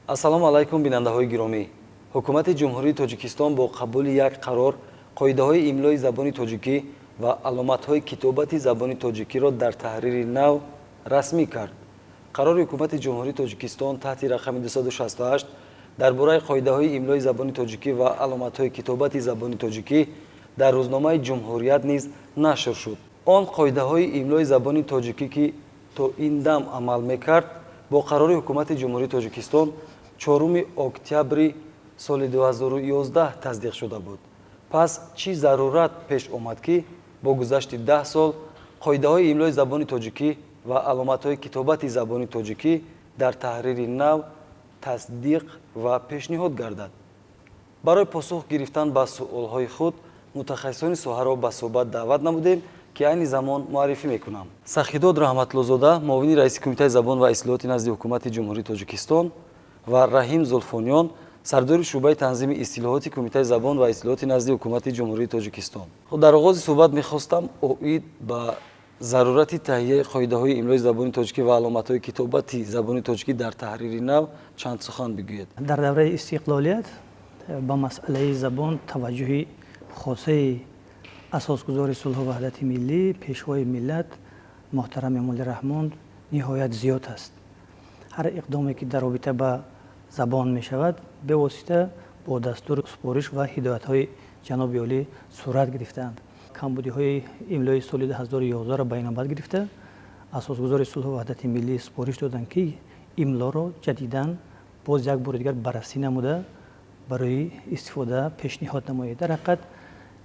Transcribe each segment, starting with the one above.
ассалому алайкум бинандаҳои гиромӣ. ҳукумати ҷумҳурии тоҷикистон бо қабули як қарор қоидаҳои имлои забони тоҷикӣ ва аломатҳои китобати забони тоҷикиро дар таҳрири нав расмӣ кард. қарори ҳукумати ҷумҳурии тоҷикистон таҳти рақами 268 дар бораи қоидаҳои имлои забони тоҷикӣ ва аломатҳои китобати забони тоҷикӣ дар рӯзномаи ҷумҳурият низ нашр шуд. он қоидаҳои имлои забони тоҷикӣ ки то ин дам амал мекард бо қарори ҳукумати ҷумҳурии тоҷикистон 4 октябри соли 2011 тасдиқ шуда буд. пас чӣ зарурат пеш омад ки бо гузашти 10 сол қоидаҳои имлои забони тоҷикӣ ва аломатҳои китобати забони тоҷикӣ дар таҳрири нав тасдиқ ва пешниҳод гардад? барои посух гирифтан ба суолҳои худ мутахассисони соҳаро ба суҳбат даъват намудем ки айни замон муаррифӣ мекунам. Сахидод Раҳматлозода, муовини раиси кумитаи забон ва ислоҳоти назди ҳукумати ҷумҳурии тоҷикистон ва Раҳим Зулфониён, сардори шӯъбаи танзими истилоҳоти кумитаи забон ва ислоҳоти назди ҳукумати ҷумҳурии тоҷикистон. дар оғози суҳбат мехостам оид ба зарурати таҳияи қоидаҳои имлои забони тоҷикӣ ва аломатҳои китобати забони тоҷикӣ дар таҳрири нав чанд сухан бигӯед. дар давраи истиқлолият ба масъалаи забон таваҷҷӯҳи хосаи асосгузори сулҳу ваҳдати миллӣ, пешвои миллат муҳтарами Муллираҳмон ниҳоят зиёд аст. ҳар иқдоме ки дар робита ба забон мешавад бевосита бо дастур супориш ва ҳидоятҳои ҷаноби олӣ сурат гирифтаанд. камбудиҳои имлои соли 2011-ро ба инобат гирифта асосгузори сулҳу ваҳдати миллӣ супориш доданд ки имлоро ҷадидан боз як бори дигар баррасӣ намуда барои истифода пешниҳод намоед. дар ҳақиқат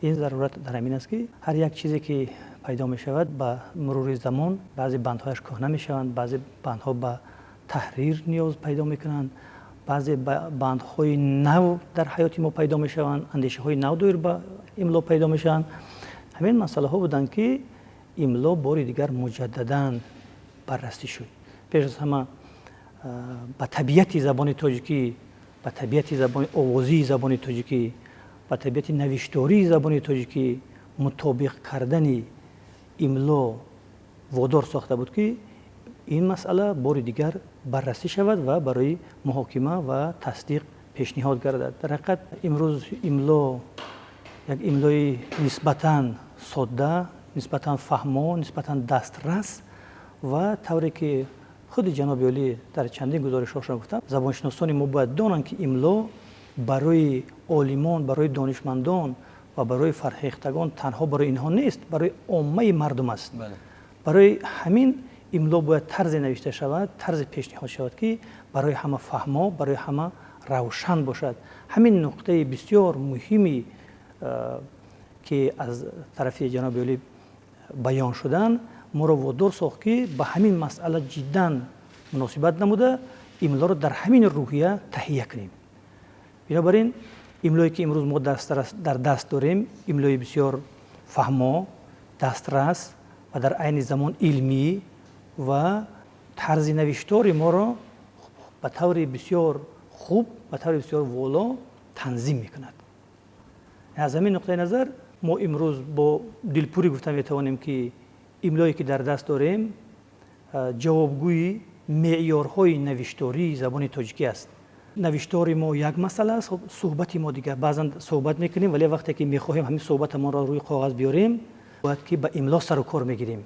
ин зарурат дар ҳамин аст ки ҳар як чизе ки пайдо мешавад ба мурури замон баъзе бандҳояш кӯҳна мешаванд, баъзе бандҳо ба таҳрир ниёз пайдо мекунанд, баъзе бандҳои нав дар ҳаёти мо пайдо мешаванд, андешаҳои нав доир ба имло пайдо мешаванд. ҳамин масъалаҳо буданд ки имло бори дигар муҷаддадан баррасӣ шуд. пеш аз ҳама ба табиати забони тоҷикӣ, ба табиати забони овозии забони тоҷикӣ, ба табиати навиштории забони тоҷикӣ мутобиқ кардани имло водор сохта буд ки ин масъала бори дигар баррасӣ шавад ва барои муҳокима ва тасдиқ пешниҳод гардад. дар ҳақиқат имрӯз имло як имлои нисбатан содда, нисбатан фаҳмо, нисбатан дастрас ва тавре ки худи ҷаноби олӣ дар чандин гузоришҳошон гуфтанд, забоншиносони мо бояд донанд ки имло барои олимон, барои донишмандон ва барои фарҳехтагон танҳо барои инҳо нест, барои оммаи мардум аст. барои ҳамин имло бояд тарзе навишта шавад, тарзе пешниҳод шавад ки барои ҳама фаҳмо, барои ҳама равшан бошад. ҳамин нуқтаи бисёр муҳими ки аз тарафи ҷаноби олӣ баён шуданд моро водор сохт ки ба ҳамин масъала ҷиддан муносибат намуда имлоро дар ҳамин рӯҳия таҳия кунем. бинобар ин имлое ки имрӯз мо дар даст дорем имлои бисёр фаҳмо, дастрас ва дар айни замон илмӣ ва тарзи навиштори моро ба таври бисёр хуб, ба таври бисёр воло танзим мекунад. аз ҳамин нуқтаи назар мо имрӯз бо дилпурӣ гуфта метавонем ки имлое ки дар даст дорем ҷавобгӯи меъёрҳои навиштории забони тоҷикӣ аст. навиштори мо як масъала аст, суҳбати мо дигар. баъзан суҳбат мекунем вале вақте ки мехоҳем ҳамин суҳбатамонро рӯи коғаз биёрем бояд ки ба имло сару кор мегирем.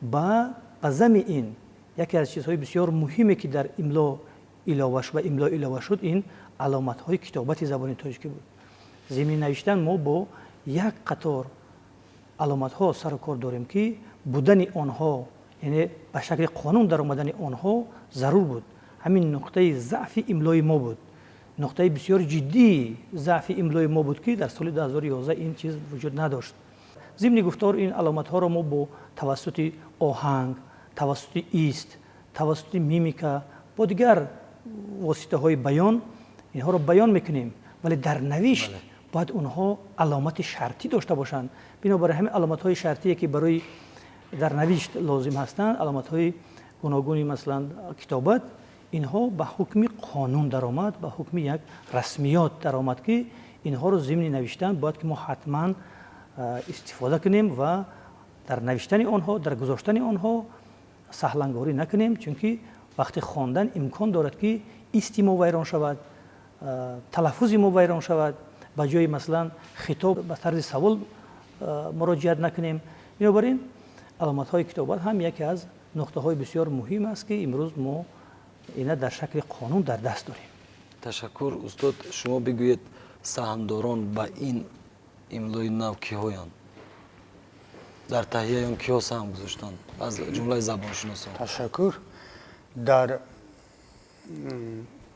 ба зами ин яке аз чизҳои бисёр муҳиме ки дар имло илова шуд ин аломатҳои китобати забони тоҷикӣ буд. зимни навиштан мо бо як қатор аломатҳо сару кор дорем ки будани онҳо, яъне ба шакли қонун даромадани онҳо зарур буд. ҳамин нуқтаи заъфи имлои мо буд, нуқтаи бисёр ҷиддии заъфи имлои мо буд ки дар соли 2011 ин чиз вуҷуд надошт. зимни гуфтор ин аломатҳоро мо бо тавассути оҳанг, тавассути ист, тавассути мимика, бо дигар воситаҳои баён инҳоро баён мекунем, вале дар навишт бояд онҳо аломати шартӣ дошта бошанд. бинобар ҳамин аломатҳои шартие ки барои дар навишт лозим ҳастанд, аломатҳои гуногуни масалан китобат, инҳо ба ҳукми қонун даромад, ба ҳукми як расмиёт даромад ки инҳоро зимни навиштан бояд ки мо ҳатман истифода кунем ва дар навиштани онҳо, дар гузоштани онҳо саҳлангорӣ накунем, чунки вақти хондан имкон дорад ки استی ما ویران شود، تلفظ ما ویران شود، با جای مثلا خطاب به طرز سوال مراجعت نکنیم. بنابراین علامت های کتابت هم یکی از نقطه های بسیار مهم است که امروز ما اینا در شکل قانون در دست داریم. تشکر. استاد شما بگویید سهامداران با این املای نو کی‌هایند؟ در تهیه آن کیا سهم گذاشتند از جمله زبانشناسان؟ تشکر. در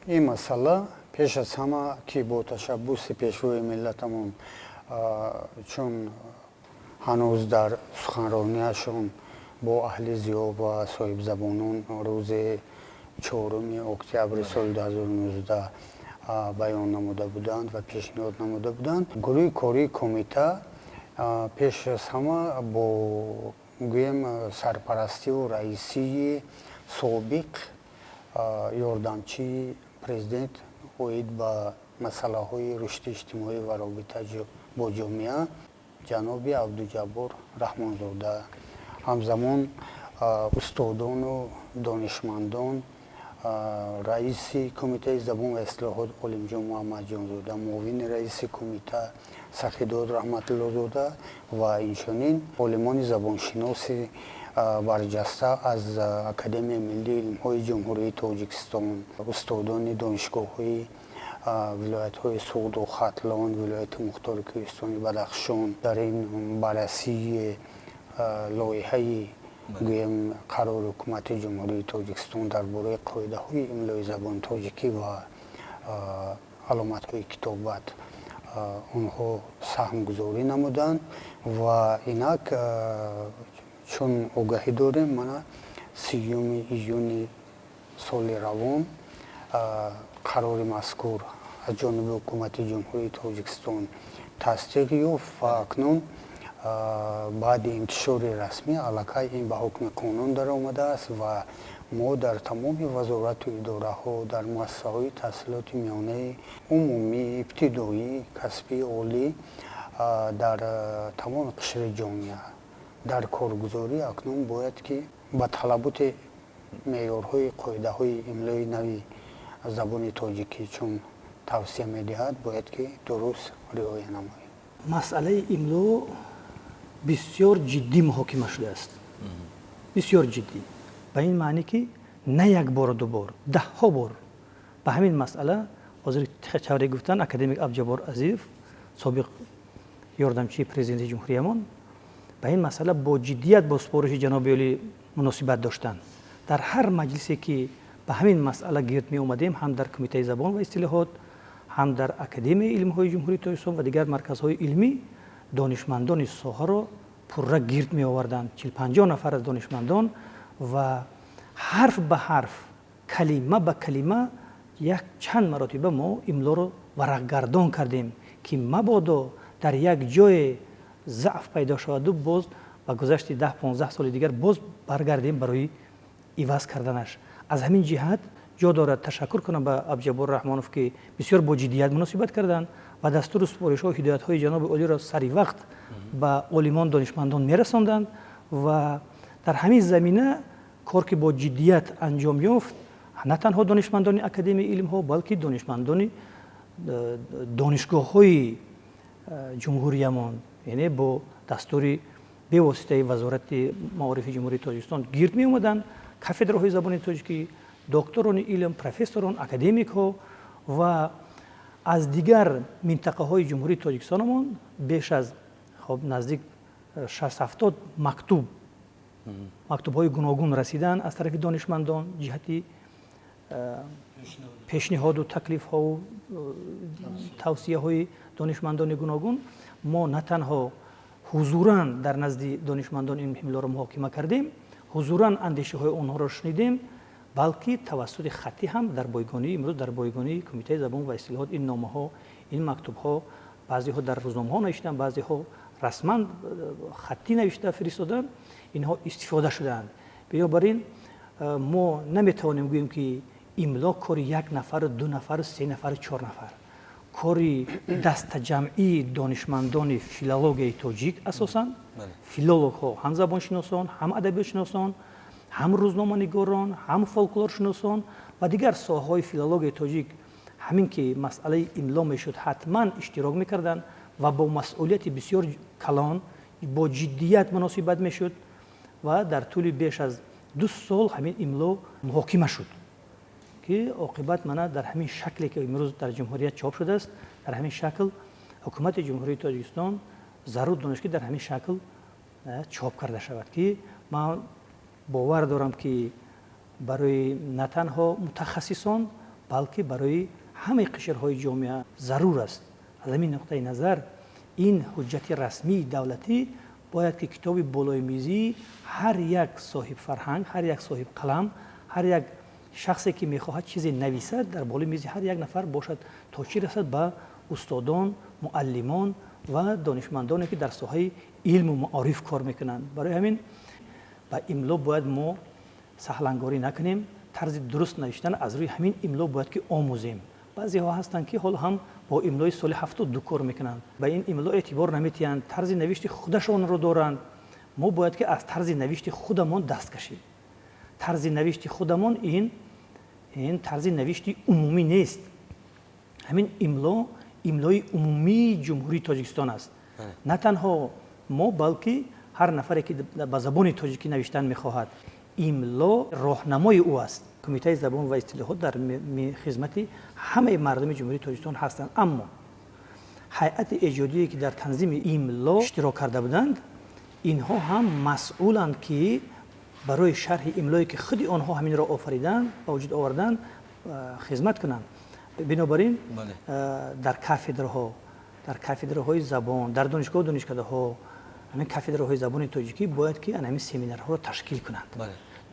این مسئله پیش از همه که با تشبوس پیشروی ملتمون، چون هنوز در سخنرانیشون با اهل ضیا و صاحب زبانان روز 4 اکتبر سال 2019 بیان نموده بودند و پیشنهاد نموده بودند، گروه کاری کمیته پیش از همه با گویم سرپرستی و رئیسی سابق یاردمچی پرزیدنت اوید با مسئله های رشد اجتماعی و رابطه با جامعه جناب عبدالجبار رحمانزاده، همزمان استادان و دانشمندان، رئیس کمیته زبان و اصلاحات عالمجان محمد جانزاده، معاون رئیس کمیته سخیداد رحمت الله زاده و اینچنین عالمان زبانشناس برجسته از اکادمی ملی علم‌های جمهوری تاجیکستان، استادان دانشگاه‌های ولایت‌های سوغد و ختلان، ولایت مختار کوهستان بدخشان در این بررسی لایحه گویم قرار حکومت جمهوری تاجیکستان درباره قاعده‌های املای زبان تاجیکی و علامت‌های کتابت اونها سهم گذاری نمودند و اینک چون آگاهی داریم من 30 ایون سال روان قرار مذکور از جانب حکومت جمهوری تاجیکستان تصدیق یافت و اکنون بعد انتشار رسمی علاقه این به حکم قانون در آمده است و ما در تمام وزارت و اداره ها در مؤسسه های تحصیلات میانه عمومی، ابتدایی، کسبی، عالی در تمام قشر جامعه در کارگزاری اکنون باید که با طلبات معیارهای قاعده های املای نوی زبان تاجیکی چون توصیه می‌دهد باید که درست رعایت نماییم. مسئله املا بسیار جدی محاکمه شده است. بسیار جدی. به این معنی که نه یک بار و دو بار، 10 بار به همین مسئله حاضر چهره گفتن اکادمیک عبدالجبار عزیز سابق یاردمچی پرزیدنت جمهوریمان به این مسئله با جدیت با سپارش جناب عالی مناسبت داشتند. در هر مجلسی که به همین مسئله گرد می اومدیم، هم در کمیته زبان و اصطلاحات، هم در اکادمی علم‌های جمهوری تاجیکستان و دیگر مرکزهای علمی، دانشمندان ساحه را پررا گرد می آوردند. 40-50 نفر از دانشمندان و حرف به حرف، کلمه به کلمه یک چند مراتبه ما املا رو ورقگردان کردیم که مبادا در یک جای ضعف پیدا شود و باز با گذشت 10-15 سال دیگر باز برگردیم برای عوض کردنش. از همین جهت جا دارد تشکر کنم به عبدالجبار رحمانوف که بسیار با جدیت مناسبت کردند و دستور سپارش ها و هدایت های جناب عالی را سری وقت به عالمان دانشمندان میرساندند و در همین زمینه کار که با جدیت انجام یافت نه تنها دانشمندان اکادمی علم ها بلکه دانشمندان دانشگاه های جمهوریمان، یعنی با دستور به واسطه وزارت معارف جمهوری تاجیکستان گرد می اومدن کافدرهای زبان تاجیکی، دکتران علم، پروفسوران، اکادمیک ها و از دیگر منطقه های جمهوری تاجیکستانمان بیش از نزدیک 60-70 مکتوب های گوناگون رسیدن از طرف دانشمندان جهتی پیشنهاد و تکلیف ها و توصیه های دانشمندان گوناگون. ما نه تنها حضوراً در نزد دانشمندان این املا را محاکمه کردیم، حضوراً اندیشه های آنها را شنیدیم، بلکه توسط خطی هم در بایگانی امروز در بایگانی کمیته زبان و اصطلاحات این نامه ها، این مکتوب ها، بعضی ها در روزنامه ها نوشتن، بعضی ها رسما خطی نوشته فرستادن، اینها استفاده شدند. بنابراین ما نمیتوانیم بگوییم که املا کار یک نفر، 2 نفر، 3 نفر، 4 نفر، کاری دست جمعی دانشمندان فیلولوژی تاجیک اساساً فیلولوگ ها، هم زبان شناسان، هم ادبیات شناسان، هم روزنامه نگاران، هم فولکلور شناسان ва дигар соҳаҳои филологияи тоҷик ҳамин ки масъалаи имло мешуд ҳатман иштирок мекарданд ва бо масъулияти бисёр калон бо ҷиддият муносибат мешуд ва дар тӯли беш аз 2 сол ҳамин имло муҳокима шуд ки оқибат мана дар ҳамин шакле ки имрӯз дар ҷумҳурият чоп шудааст, дар ҳамин шакл ҳукумати ҷумҳурии Тоҷикистон зарур доништ ки дар ҳамин шакл чоп карда шавад, ки ман бовар дорам ки барои на танҳо мутахассисон балки барои ҳамаи қишрҳои ҷомеа зарур аст. аз ҳамин нуқтаи назар ин ҳуҷҷати расмии давлатӣ бояд ки китоби болои мизии ҳар як соҳиб фарҳанг, ҳар як соҳиб қалам, ҳар як шахсе ки мехоҳад чизе нависад дар болои мизи ҳар як нафар бошад, то чӣ расад ба устодон, муаллимон ва донишмандоне ки дар соҳаи илму маориф кор мекунанд. барои ҳамин ба имло бояд мо саҳлангорӣ накунем, тарзи дуруст навиштан аз рӯи ҳамин имло бояд ки омӯзем. баъзеҳо ҳастанд ки ҳол ҳам бо имлои соли 72 кор мекунанд, ба ин имло эътибор наметиҳанд, тарзи навишти худашонро доранд. мо бояд ки аз тарзи навишти худамон даст кашем. тарзи навишти худамон ин тарзи навишти умумӣ нест. ҳамин имло имлои умумии ҷумҳурии Тоҷикистон аст. на танҳо мо балки ҳар нафаре ки ба забони тоҷикӣ навиштан мехоҳад, имло роҳнамои ӯ аст. кумитаи забон ва истилоҳот дар хизмати ҳамаи мардуми ҷумҳурии Тоҷикистон ҳастанд, аммо ҳайати эҷодие ки дар танзими имло иштирок карда буданд, инҳо ҳам масъуланд ки барои шарҳи имлое ки худи онҳо ҳаминро офариданд ба вуҷуд оварданд хизмат кунанд. бинобар ин дар кафедраҳои забон, дар донишгоҳу донишкадаҳо ҳамин кафедраҳои забони тоҷикӣ бояд ки ҳамин семинарҳоро ташкил кунанд.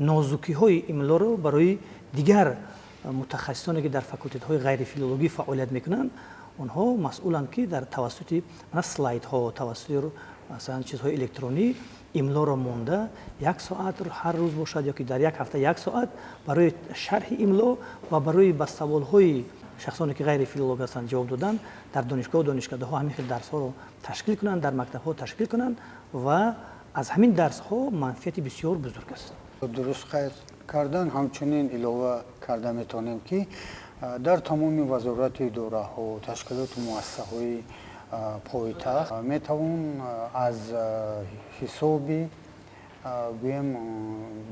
нозукиҳои имлоро барои дигар мутахассисоне ки дар факултетҳои ғайрифилологӣ фаъолият мекунанд, онҳо масъуланд ки дар тавассути слайдҳо, тавассути масалан чизҳои электронӣ имлоро монда 1 соат ҳар рӯз бошад ё ки дар як ҳафта 1 соат барои шарҳи имло ва барои ба саволҳои шахсоне ки ғайрифилолог ҳастанд ҷавоб додан дар донишгоҳу донишкадаҳо ҳамин хел дарсҳоро ташкил кунанд, дар мактабҳо ташкил кунанд ва аз ҳамин дарсҳо манфиати бисёр бузург аст. дуруст қайд кардан ҳамчунин илова карда метавонем ки дар тамоми вазорати идораҳо, ташкилоту муассисаҳои пойтахт метавон аз ҳисоби гӯем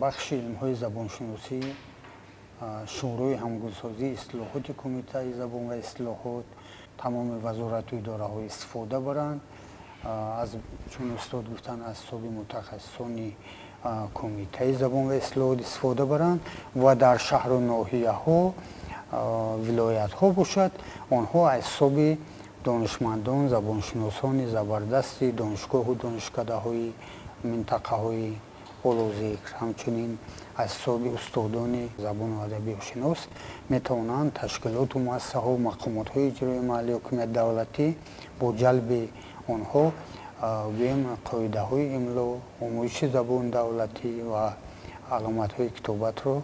бахши илмҳои забоншиносӣ, шӯрои ҳамгунсозии ислоҳоти кумитаи забон ва ислоҳот, тамоми вазорату идораҳо истифода баранд, аз чун устод гуфтан аз ҳисоби мутахассисони кумитаи забон ва ислоҳот истифода баранд ва дар шаҳру ноҳияҳо, вилоятҳо бошад, онҳо аз ҳисоби донишмандон, забоншиносони забардасти донишгоҳу донишкадаҳои минтақаҳои олузикр, ҳамчунин аз ҳисоби устодони забону адабиёшинос метавонанд ташкилоту муассисаҳо, мақомотҳои иҷрои маҳаллии ҳокимияти давлатӣ бо ҷалби онҳо гӯем қоидаҳои имло, омӯзиши забони давлатӣ ва аломатҳои китобатро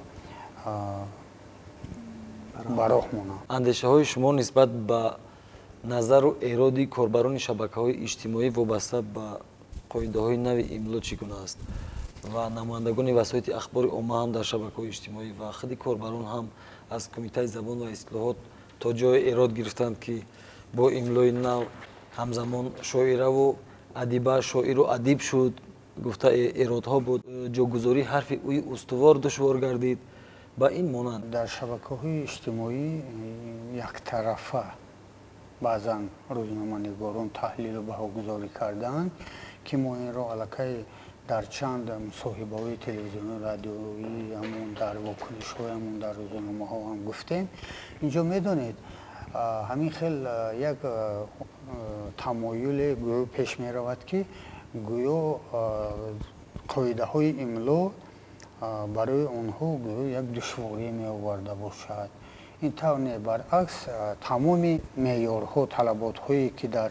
ба роҳ монанд. андешаҳои шумо нисбат ба назару эроди корбарони шабакаҳои иҷтимоӣ вобаста ба қоидаҳои нави имло чӣ гуна аст ва намояндагони васоити ахбори омма ҳам дар шабакаҳои иҷтимоӣ ва худи корбарон ҳам аз кумитаи забон ва ислоҳот то ҷое эрод гирифтанд ки бо имлои нав ҳамзамон шоираву адиба шоиру адиб шуд, гуфта эродҳо буд, ҷогузории ҳарфи ӯи устувор душвор гардид ба ин монанд. дар шабакаҳои иҷтимоӣ яктарафа баъзан рӯзноманигорон таҳлилу баҳогузорӣ карданд ки мо инро аллакай дар чанд мусоҳибаҳои телевизионӣ радиоӣ ҳамон дар вокунишҳоямон дар рӯзномаҳо ҳам гуфтем. инҷо медонед ҳамин хел як тамоюле гӯё пеш меравад ки гӯё қоидаҳои имло барои онҳо гӯё як душворӣ меоварда бошад. ин тавр не, баръакс тамоми меъёрҳо, талаботҳое ки дар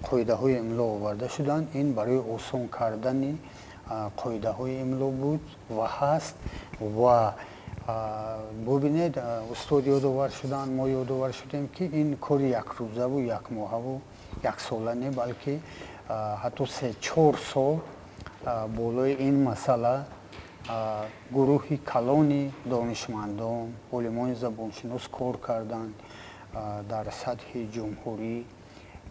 қоидаҳои имло оварда шуданд, ин барои осон кардани қоидаҳои имло буд ва ҳаст. ва бубинед устод ёдовар шуданд, мо ёдовар шудем ки ин кори якрӯзаву якмоҳаву яксола не, балки ҳатто 3-4 сол болои ин масъала гурӯҳи калони донишмандон олимони забоншинос кор карданд дар сатҳи ҷумҳурӣ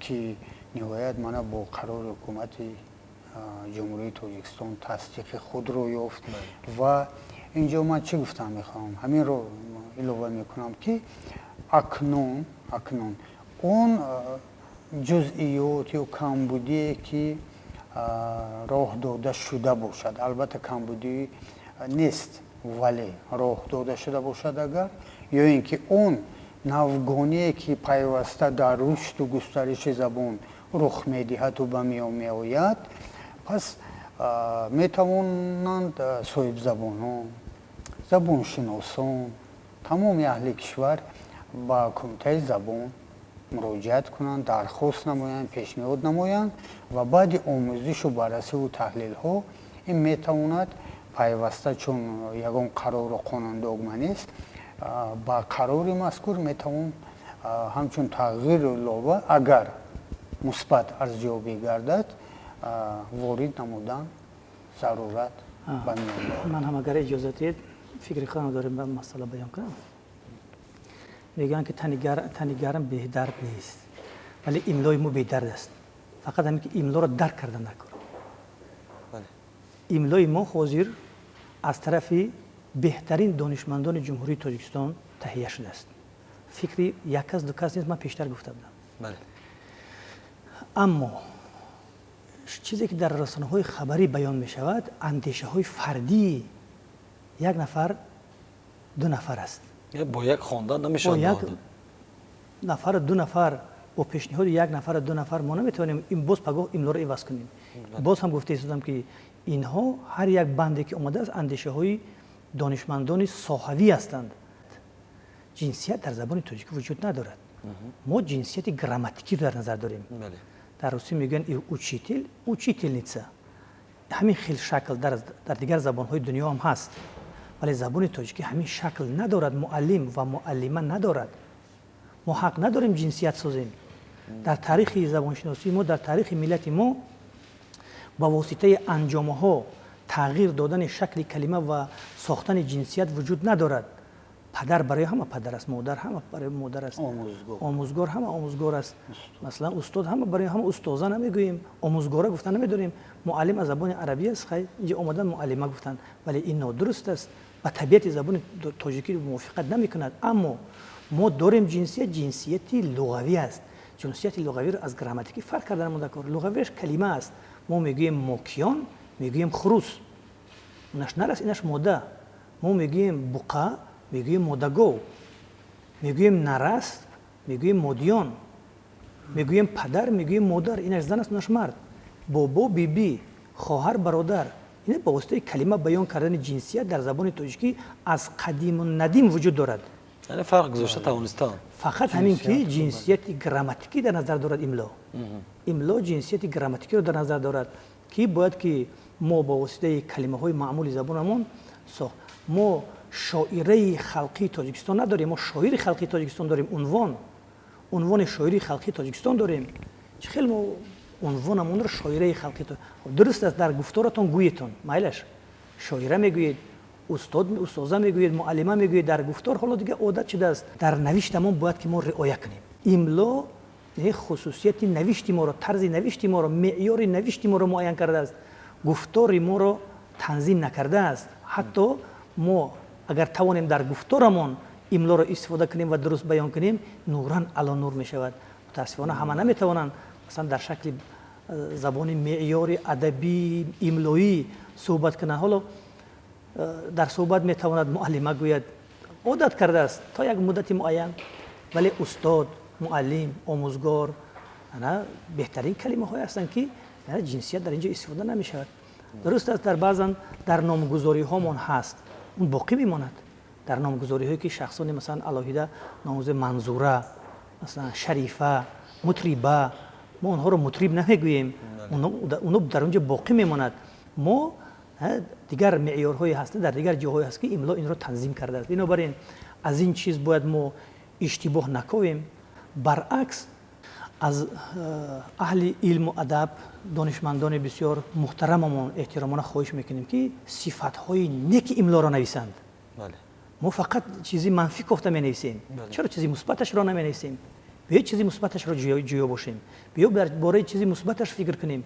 ки ниҳоят мана бо қарори ҳукумати ҷумҳурии тоҷикистон тасдиқи худро ёфт. Ва инҷо ман чӣ гуфтам мехоҳам ҳаминро илова мекунам ки акнун он ҷузъиёт ё камбудие ки роҳ дода шуда бошад, албатта камбудӣ нест, вале роҳ дода шуда бошад агар ё ин ки он навгоние ки пайваста дар рушду густариши забон рух медиҳаду ба миён меояд, пас метавонанд соҳибзабонон, забоншиносон, тамоми аҳли кишвар ба кумитаи забон муроҷиат кунанд, дархост намоянд, пешниҳод намоянд ва баъди омӯзишу баррасиву таҳлилҳо ин метавонад пайваста, чун ягон қарору қонундогма нест, ба қарори мазкур метавон ҳамчун тағйиру илова агар мусбат арзёбӣ гардад ворид намудан зарурат ба миён меояд. ман ҳам агар иҷоза диҳед фикри худам дорем ба масъала баён кунам. мегӯянд ки тани гарм бедард нест, вале имлои мо бедард аст. фақат ҳамин ки имлоро дарк карда накунем. имлои мо ҳозир аз тарафи беҳтарин донишмандони ҷумҳурии тоҷикистон таҳия шудааст. фикри як кас ду кас нест, ман пештар гуфта будам. аммо чизе ки дар расонаҳои хабарӣ баён мешавад, андешаҳои фардии як нафар ду нафар аст. бо як хондан намешавад. як нафар ду нафар бо пешниҳоди як нафар ду нафар мо наметавонем боз пагоҳ имлоро иваз кунем. боз ҳам гуфта истодам ки инҳо ҳар як банде ки омадааст андешаҳои донишмандони соҳавӣ ҳастанд. ҷинсият дар забони тоҷикӣ вуҷуд надорад. мо ҷинсияти грамматикиро дар назар дорем. дар русӣ мегӯянд учительница. ҳамин хел шакл дар дигар забонҳои дунё ҳам ҳаст, вале забони тоҷикӣ ҳамин шакл надорад. муаллим ва муаллима надорад. мо ҳақ надорем ҷинсият созем. дар таърихи забоншиносии мо, дар таърихи миллати мо ба воситаи анҷомаҳо тағйир додани шакли калима ва сохтани ҷинсият вуҷуд надорад. падар барои ҳама падар аст, модар ҳама барои модар аст, омӯзгор ҳама омӯзгор аст. маслан устод ҳама барои ҳама устоза намегӯем, омӯзгора гуфта намедорем. муаллим аз забони арабӣ аст, хай инҷо омадан муаллима гуфтанд, вале ин нодуруст аст, ба табиати забони тоҷикӣ мувофиқат намекунад. аммо мо дорем ҷинсият, ҷинсияти луғавӣ аст. ҷинсияти луғавиро аз грамматикӣ фарқ карда намуда кор. луғавиаш калима аст. мо мегӯем мокиён, мегӯем хурус, инаш нар аст, инаш мода. мо мегӯем буқа, мегӯем модагов, мегӯем нараст, мегӯем модиён, мегӯем падар, мегӯем модар, инаш зан аст, инаш мард. бобо, биби, хоҳар, бародар. ин ба воситаи калима баён кардани ҷинсият дар забони тоҷикӣ аз қадиму надим вуҷуд дорад. яъне фарқ гузошта тавонистанд. фақат ҳамин ки ҷинсияти грамматикӣ дар назар дорад. имло ҷинсияти грамматикиро дар назар дорад ки бояд ки мо ба воситаи калимаҳои маъмули забонамон мо шоираи халқии тоҷикистон надорем. мо шоири халқии тоҷикистон дорем. унвони шоири халқии тоҷикистон дорем. чӣ хел мо унвонамонро шоираи халқии дуруст аст, дар гуфторатон гӯетон, майлаш шоира мегӯед, устоза мегӯед, муаллима мегӯед, дар гуфтор ҳоло дига одат шудааст. дар навиштамон бояд ки мо риоя кунем. имло хусусияти навишти моро, тарзи навишти моро, меъёри навишти моро муайян кардааст. гуфтори моро танзим накардааст. ҳатто мо агар тавонем дар гуфторамон имлоро истифода кунем ва дуруст баён кунем, нуран ало нур мешавад. мутаассифона ҳама наметавонанд масалан дар шакли забони меъёри адабӣ, имлоӣ суҳбат кунанд. ҳоло дар суҳбат метавонад муаллима гӯяд, одат кардааст то як муддати муайян, вале устод, муаллим, омӯзгор беҳтарин калимаҳое ҳастанд ки ҷинсият дар инҷо истифода намешавад. дуруст аст дар баъзан дар номгузориҳомон ҳаст, он боқӣ мемонад. дар номгузориҳое ки шахсони масалан алоҳида номгузори манзура, масалан шарифа, мутриба, мо онҳоро мутриб намегӯем, оно дар онҷо боқӣ мемонад. мо дигар меъёрҳое ҳаст, дар дигар ҷоҳое ҳаст ки имло инро танзим кардааст. бинобар ин аз ин чиз бояд мо иштибоҳ накавем. баръакс از اهل علم و ادب دانشمندان بسیار محترممون احترامانه خواهش میکنیم که صفت‌های نیک املا را نویسند. بله. ما فقط چیزی منفی گفته می نویسیم. چرا چیزی مثبتش را نمی نویسیم؟ بیا چیزی مثبتش را جویا باشیم. بیا برای چیزی مثبتش فکر کنیم.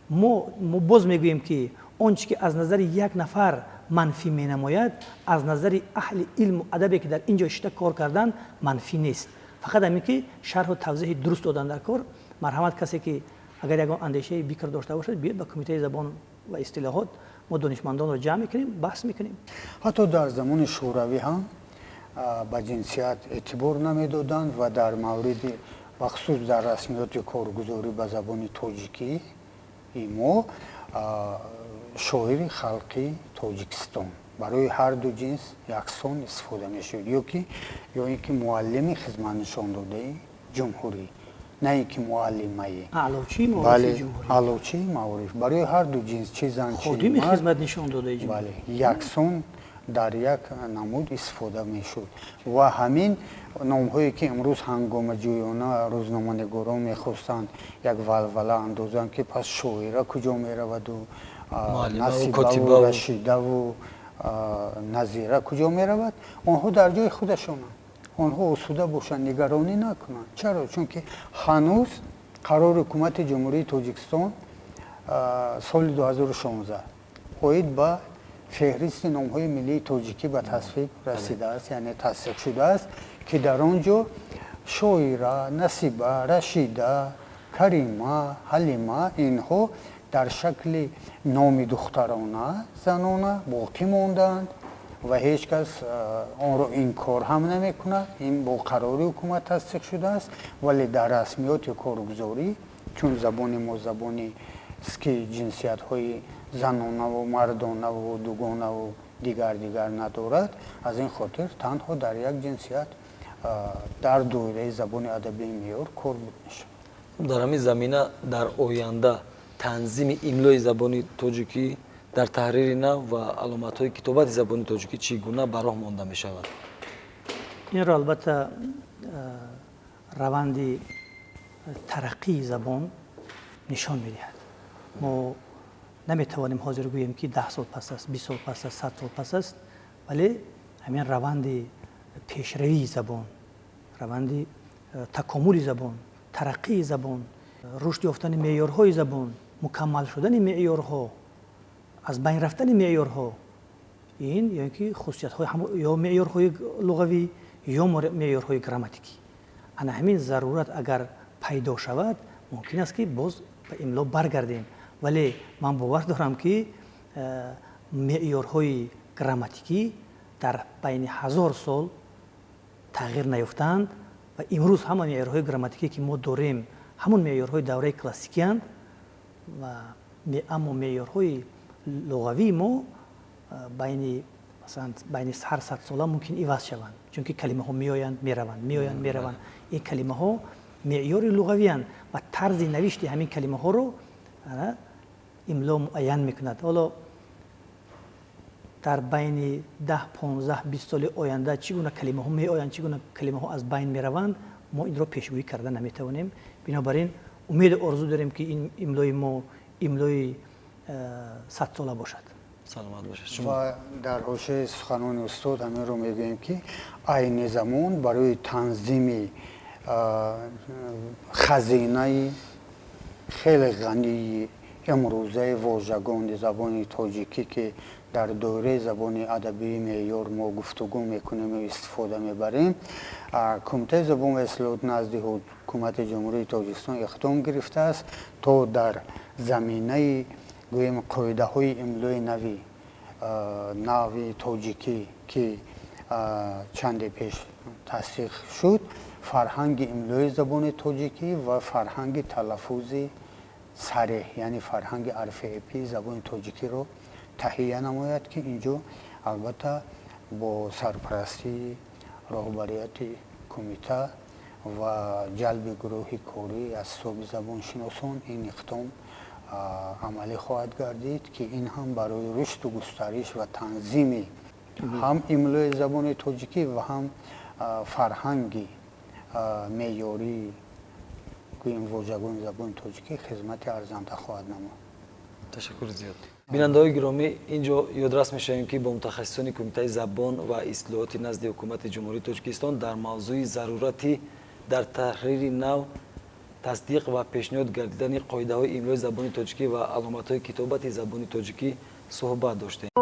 ما باز میگوییم که آنچه که از نظر یک نفر منفی می نماید از نظر اهل علم و ادبی که در اینجا اشتراک کار کردن منفی نیست. فقط همین که شرح و توضیح درست دادن در کار. مرحمت کسی که اگر یک اندیشه بیکر داشته باشد بیاد به کمیته زبان و اصطلاحات ما دانشمندان رو جمع میکنیم بحث میکنیم. حتی در زمان شوروی هم به جنسیت اعتبار نمیدادند و در مورد بخصوص در رسمیات کارگزاری به زبان تاجیکی ما شاعر خلقی تاجیکستان برای هر دو جنس یکسان استفاده میشد یا اینکه معلم خدمت نشان داده جمهوری نه اینکه معلمه علوچی معارف جمهوری علوچی معارف برای هر دو جنس چه زن چه خودی خدمت نشان داده جمهوری بله یکسان در یک نمود استفاده میشد و همین نام‌هایی که امروز هنگام جویانه روزنامه‌نگاران می‌خواستند یک ولوله اندازند که پس شاعره کجا می‌رود و نصیبه و رشیده و نظیره کجا می‌رود آنها در جای خودشان آنها آسوده باشند نگرانی نکنند. چرا؟ چون که هنوز قرار حکومت جمهوری تاجیکستان سال 2016 اوید به فهرست نام‌های ملی تاجیکی به تصویب رسیده است یعنی تصدیق شده است که در آنجا شاعره، نصیبه، رشیده، کریمه، حلیمه اینها در شکل نام دخترانه زنانه باقی ماندند و هیچ کس آن را انکار هم نمی‌کند. این با قرار حکومت تصدیق شده است ولی در رسمیات کارگزاری چون زبان ما زبانی است که جنسیت‌های زنانه و مردانه و دوگانه و دیگر ندارد از این خاطر تنها در یک جنسیت در دایره زبان ادبی معیار کار میشه. در همین زمینه در آینده تنظیم املای زبان تاجیکی در تحریر نو و علامت‌های کتابت زبان تاجیکی چگونه براه مانده می شود؟ این را البته روند ترقی زبان نشان می‌دهد. ما نمی‌توانیم حاضر گوییم که 10 سال پس است، 20 سال پس است، 100 سال پس است، ولی همین روند پیشروی زبان، روند تکامل زبان، ترقی زبان، رشد یافتن معیارهای زبان، مکمل شدن معیارها، از بین رفتن معیارها، این یعنی که خصوصیت‌های یا معیارهای لغوی یا معیارهای گراماتیکی. انا همین ضرورت اگر پیدا شود ممکن است که باز به املا برگردیم ولی من باور دارم که معیارهای گراماتیکی در بین 1000 سال تغییر نیفتند و امروز همان معیارهای گراماتیکی که ما داریم همون معیارهای دوره کلاسیکی اند و اما معیارهای لغوی ما بین مثلا بین هر 100 ساله ممکن عوض شوند چون که کلمه ها میآیند میروند این کلمه ها معیار لغوی اند و طرز نوشت همین کلمه ها رو املا معین میکند. حالا در بین 10 15 20 سال آینده چگونه کلمه ها میآیند چگونه کلمه ها از بین میروند ما این رو پیشگویی کرده نمیتوانیم. بنابراین امید آرزو داریم که این املای ما املای 100 ساله باشد. سلامت باشید. و در حوزه سخنان استاد همین رو میگیم که عین زمان برای تنظیم خزینه خیلی غنی امروزه واژگان زبان تاجیکی که در دوره زبان ادبی معیار ما گفتگو میکنیم و استفاده میبریم کمیته زبان و اصلاحات نزد حکومت جمهوری تاجیکستان اقدام گرفته است تا در زمینه گویم قاعده های املای نوی تاجیکی که چند پیش تصدیق شد فرهنگ املای زبان تاجیکی و فرهنگ تلفظ صریح یعنی فرهنگ حرف اپی زبان تاجیکی رو تهیه نماید که اینجا البته با سرپرستی رهبریت کمیته و جلب گروه کاری از صوب زبان شناسان این اقدام عملی خواهد گردید که این هم برای رشد و گسترش و تنظیم هم املای زبان تاجیکی و هم فرهنگی معیاری гӯем воҷагони забони тоҷикӣ хизмати арзанда хоҳад намуд. ташаккур зиёд. бинандаҳои гиромӣ, инҷо ёдрас мешавем ки бо мутахассисони кумитаи забон ва ислоҳоти назди ҳукумати ҷумҳурии Тоҷикистон дар мавзӯи зарурати дар таҳрири нав тасдиқ ва пешниҳод гардидани қоидаҳои имлои забони тоҷикӣ ва аломатҳои китобати забони тоҷикӣ суҳбат доштем.